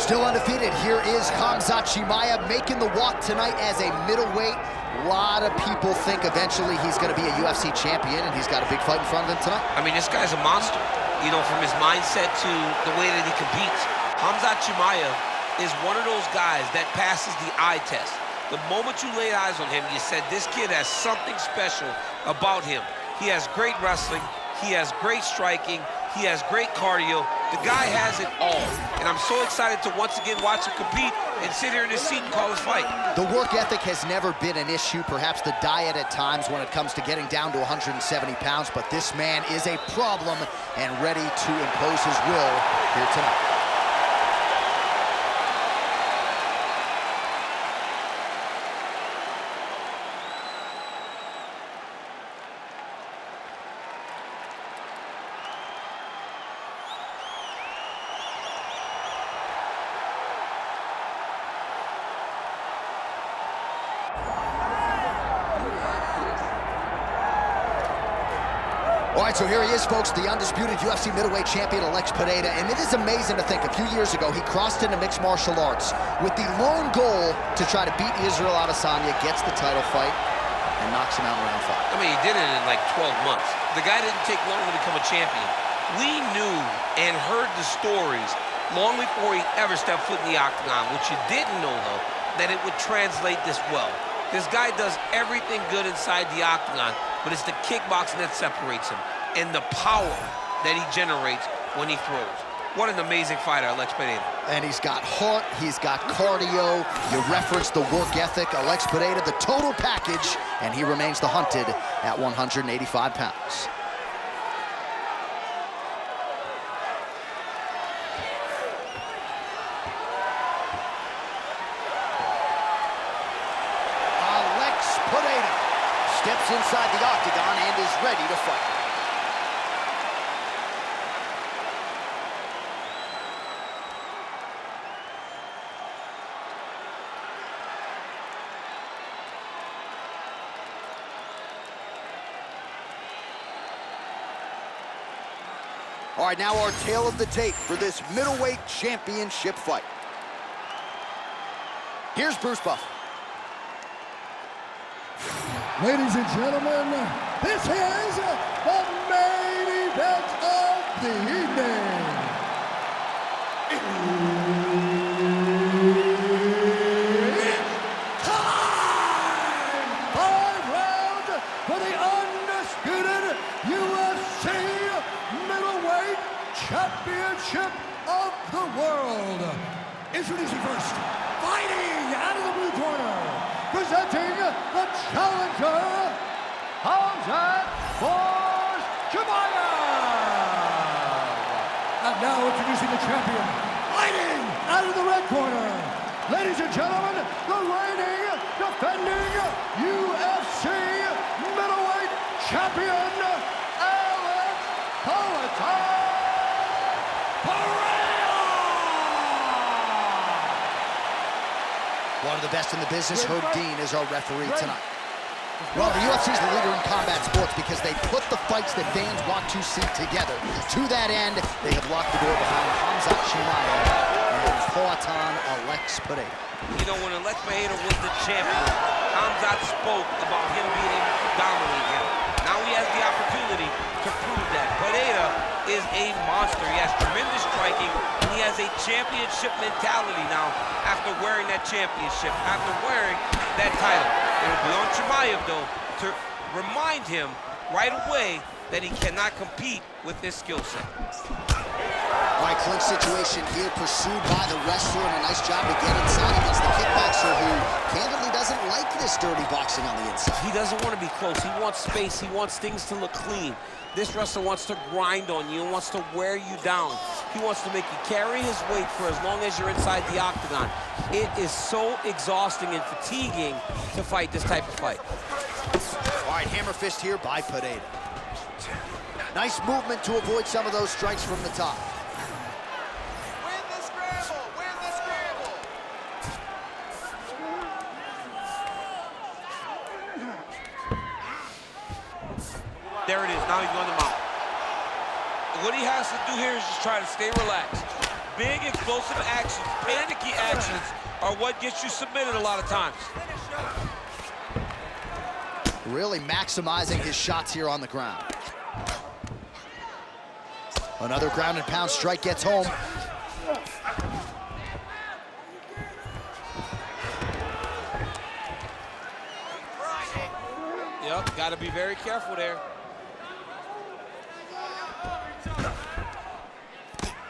Still undefeated, here is Khamzat Chimaev making the walk tonight as a middleweight. A lot of people think eventually he's going to be a UFC champion, and he's got a big fight in front of him tonight. I mean, this guy's a monster, you know, from his mindset to the way that he competes. Khamzat Chimaev is one of those guys that passes the eye test. The moment you laid eyes on him, you said, this kid has something special about him. He has great wrestling, he has great striking, he has great cardio. The guy has it all. And I'm so excited to once again watch him compete and sit here in his seat and call his fight. The work ethic has never been an issue, perhaps the diet at times when it comes to getting down to 170 pounds, but this man is a problem and ready to impose his will here tonight. All right, so here he is, folks, the undisputed UFC middleweight champion, Pereira. And it is amazing to think a few years ago, he crossed into mixed martial arts with the lone goal to try to beat Israel Adesanya, gets the title fight, and knocks him out in round 5. I mean, he did it in like 12 months. The guy didn't take long to become a champion. We knew and heard the stories long before he ever stepped foot in the octagon. What you didn't know, though, that it would translate this well. This guy does everything good inside the octagon, but it's the kickboxing that separates him and the power that he generates when he throws. What an amazing fighter, Pereira. And he's got heart, he's got cardio. You referenced the work ethic. Pereira, the total package, and he remains the hunted at 185 pounds. Pereira steps inside the octagon and is ready to fight. All right, now our tale of the tape for this middleweight championship fight. Here's Bruce Buffer. Ladies and gentlemen, this is the main event of the evening. It's time! 5 rounds for the undisputed UFC middleweight championship of the world. Introducing first, fighting out of the blue corner, presenting the challenger, Khamzat Chimaev. And now introducing the champion, fighting out of the red corner. Ladies and gentlemen, the reigning, defending UFC middleweight champion, Pereira. One of the best in the business, Herb Dean, is our referee tonight. Well, the UFC is the leader in combat sports because they put the fights that fans want to see together. To that end, they have locked the door behind Khamzat Chimaev and fought on Pereira. You know, when Pereira was the champion, Khamzat spoke about him being able to dominate him. Now he has the opportunity to prove that. Pereira is a monster. He has tremendous striking, and he has a championship mentality now after wearing that championship, after wearing that title. It'll be on Chimaev, though, to remind him right away that he cannot compete with this skill set. All right, clinch situation here, pursued by the wrestler, and a nice job to get inside against the kickboxer who candidly doesn't like this dirty boxing on the inside. He doesn't want to be close. He wants space. He wants things to look clean. This wrestler wants to grind on you and wants to wear you down. He wants to make you carry his weight for as long as you're inside the octagon. It is so exhausting and fatiguing to fight this type of fight. All right, hammer fist here by Pereira. Nice movement to avoid some of those strikes from the top. Win the scramble! Win the scramble! There it is. Now he's on the mount. What he has to do here is just try to stay relaxed. big explosive actions, panicky actions, are what gets you submitted a lot of times. Really maximizing his shots here on the ground. Another ground and pound strike gets home. Yep, got to be very careful there.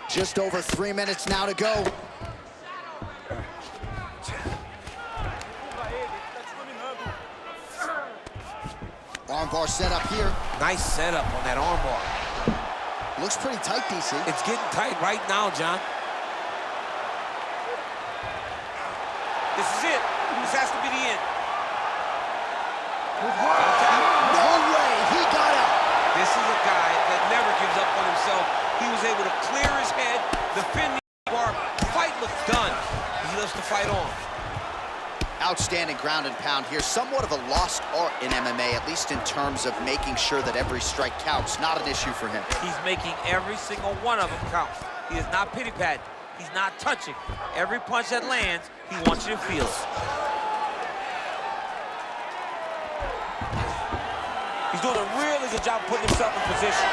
Just over 3 minutes now to go. Armbar set up here. Nice setup on that armbar. Looks pretty tight, DC. It's getting tight right now, John. This is it. This has to be the end. No way, he got out. This is a guy that never gives up on himself. He was able to clear his head, defend the bar. Fight looks done. He loves to fight on. Outstanding ground and pound here. Somewhat of a lost art in MMA, at least in terms of making sure that every strike counts. Not an issue for him. He's making every single one of them count. He is not pity-patting. He's not touching. Every punch that lands, he wants you to feel it. He's doing a really good job putting himself in position.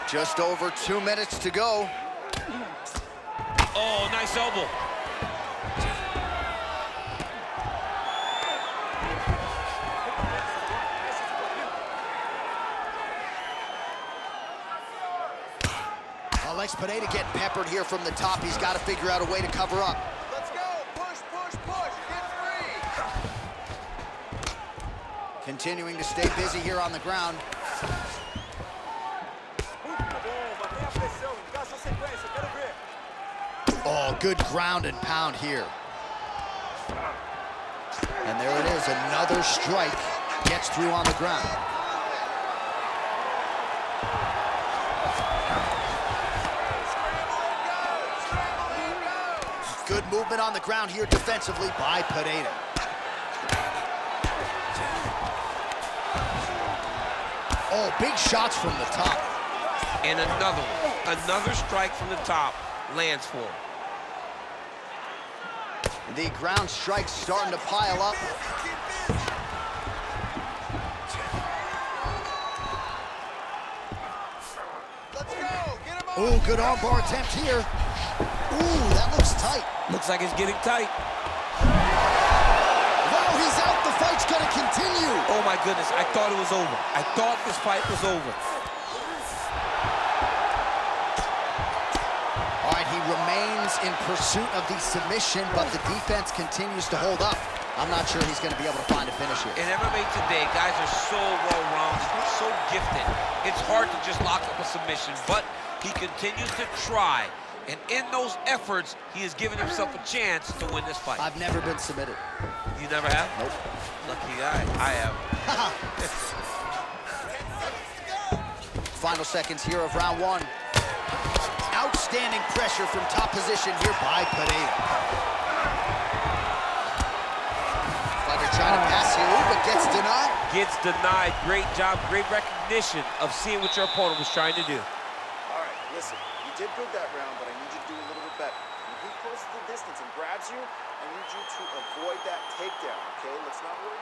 Just over 2 minutes to go. Oh, nice elbow. Alex Pereira getting peppered here from the top. He's got to figure out a way to cover up. Let's go. Push, push, push. Get free. Continuing to stay busy here on the ground. Oh, good ground and pound here. And there it is, another strike gets through on the ground. Good movement on the ground here defensively by Pereira. Oh, big shots from the top. And another one. Another strike from the top lands for him. The ground strikes starting to pile up. Let's go. Get him on. Oh, good armbar attempt here. Ooh, that looks tight. Looks like it's getting tight. Wow, he's out. The fight's gonna continue. Oh my goodness, I thought it was over. I thought this fight was over. All right, he remains in pursuit of the submission, but the defense continues to hold up. I'm not sure he's gonna be able to find a finish here. In MMA today, guys are so well-rounded, so gifted. It's hard to just lock up a submission, but he continues to try. And in those efforts, he has given himself a chance to win this fight. I've never been submitted. You never have? Nope. Lucky guy. I have. Final seconds here of round one. Outstanding pressure from top position here by Pereira. Fighter trying to pass here, but gets denied. Gets denied. Great job, great recognition of seeing what your opponent was trying to do. All right, listen, you did good that round, but I need you to do a little bit better. When he closes the distance and grabs you, I need you to avoid that takedown, okay? Let's not worry.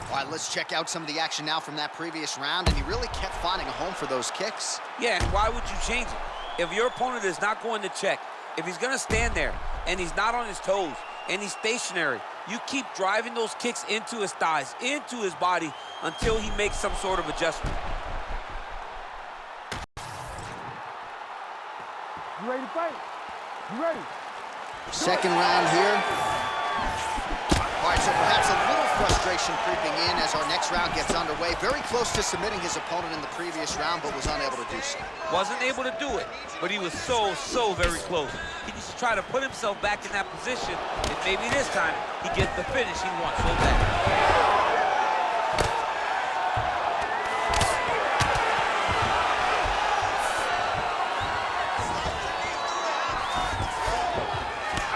All right, let's check out some of the action now from that previous round, and he really kept finding a home for those kicks. Yeah, and why would you change it? If your opponent is not going to check, if he's going to stand there and he's not on his toes and he's stationary, you keep driving those kicks into his thighs, into his body until he makes some sort of adjustment. You ready to fight? You ready? Second round here. All right, so perhaps a little frustration creeping in as our next round gets underway. Very close to submitting his opponent in the previous round, but was unable to do so. Wasn't able to do it, but he was so very close. He needs to try to put himself back in that position, and maybe this time he gets the finish he wants so bad.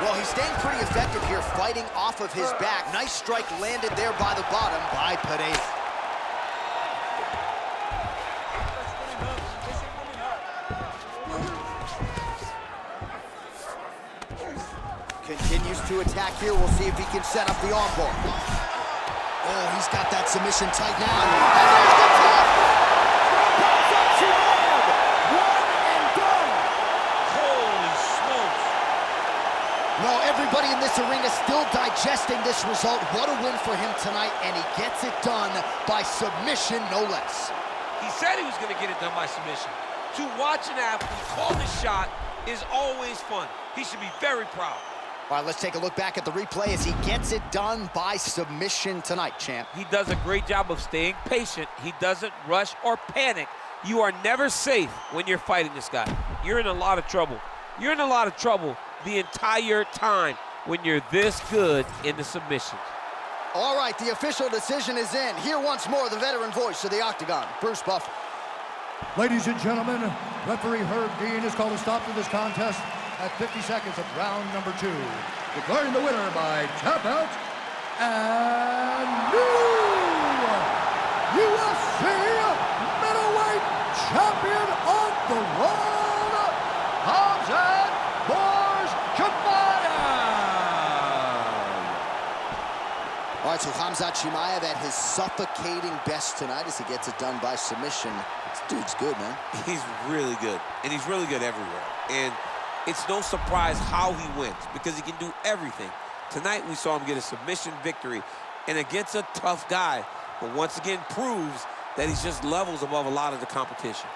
Well, he's staying pretty effective here, fighting off of his back. Nice strike landed there by the bottom by Pereira. to attack here. We'll see if he can set up the armbar. Oh, he's got that submission tight now. And there's the tap! Khamzat Chimaev! One and done! Holy smokes. No, everybody in this arena still digesting this result. What a win for him tonight, and he gets it done by submission, no less. He said he was going to get it done by submission. To watch an athlete call the shot is always fun. He should be very proud. All right, let's take a look back at the replay as he gets it done by submission tonight, champ. He does a great job of staying patient. He doesn't rush or panic. You are never safe when you're fighting this guy. You're in a lot of trouble. You're in a lot of trouble the entire time when you're this good in the submissions. All right, the official decision is in. Here once more, the veteran voice of the Octagon, Bruce Buffer. Ladies and gentlemen, referee Herb Dean has called a stop to this contest at 50 seconds of round number 2. Declaring the winner by tap out and new UFC middleweight champion on the road, Khamzat Chimaev. All right, so Khamzat Chimaev at his suffocating best tonight as he gets it done by submission. This dude's good, man. He's really good, and he's really good everywhere. And it's no surprise how he wins, because he can do everything. Tonight, we saw him get a submission victory, and against a tough guy, but once again proves that he's just levels above a lot of the competition.